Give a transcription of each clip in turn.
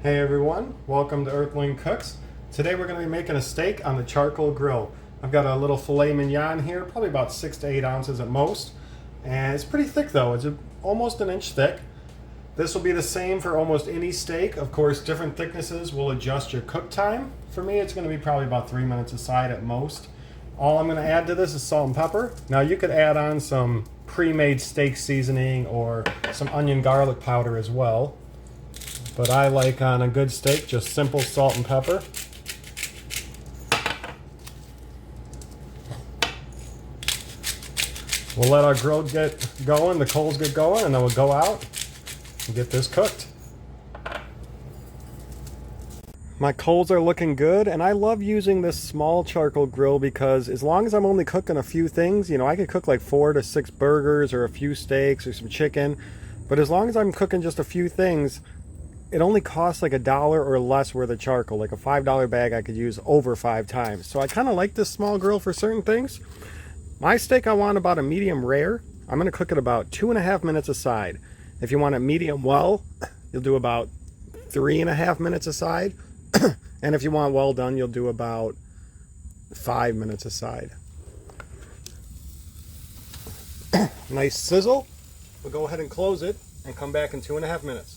Hey everyone, welcome to Earthling Cooks. Today we're going to be making a steak on the charcoal grill. I've got a little filet mignon here, probably about 6 to 8 ounces at most. And it's pretty thick though, it's almost an inch thick. This will be the same for almost any steak. Of course, different thicknesses will adjust your cook time. For me, it's going to be probably about 3 minutes aside at most. All I'm going to add to this is salt and pepper. Now you could add on some pre-made steak seasoning or some onion garlic powder as well. But I like on a good steak just simple salt and pepper. We'll let our grill get going, the coals get going, and then we'll go out and get this cooked. My coals are looking good, and I love using this small charcoal grill because as long as I'm only cooking a few things, I could cook like 4 to 6 burgers or a few steaks or some chicken. But as long as I'm cooking just a few things, it only costs like $1 or less worth of charcoal. Like a $5 bag I could use over 5 times. So I kind of like this small grill for certain things. My steak I want about a medium rare. I'm going to cook it about 2.5 minutes aside. If you want it medium well, you'll do about 3.5 minutes aside. And if you want well done, you'll do about 5 minutes aside. Nice sizzle. We'll go ahead and close it and come back in 2.5 minutes.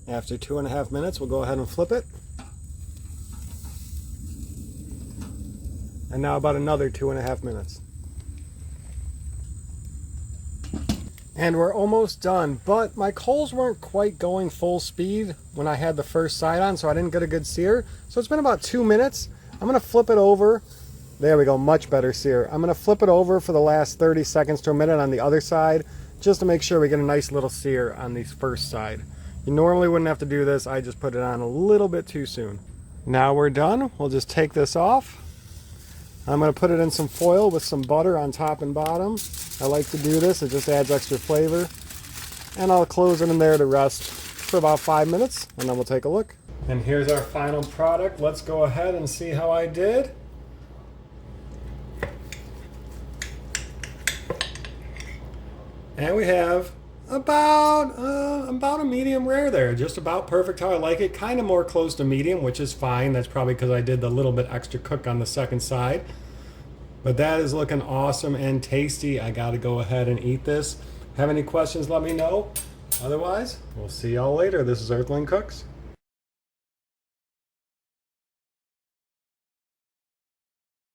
After 2.5 minutes, we'll go ahead and flip it. And now about another 2.5 minutes. And we're almost done, but my coals weren't quite going full speed when I had the first side on, so I didn't get a good sear. So it's been about 2 minutes. I'm gonna flip it over. There we go, much better sear. I'm gonna flip it over for the last 30 seconds to a minute on the other side, just to make sure we get a nice little sear on the first side. You normally wouldn't have to do this, I just put it on a little bit too soon. Now we're done, we'll just take this off. I'm gonna put it in some foil with some butter on top and bottom. I like to do this, it just adds extra flavor. And I'll close it in there to rest for about 5 minutes, and then we'll take a look. And here's our final product. Let's go ahead and see how I did. And we have about a medium rare there, just about perfect how I like it, kind of more close to medium, which is fine. That's probably because I did the little bit extra cook on the second side. But that is looking awesome and tasty. I gotta go ahead and eat this. Have any questions, let me know. Otherwise, we'll see y'all later. This is Earthling Cooks.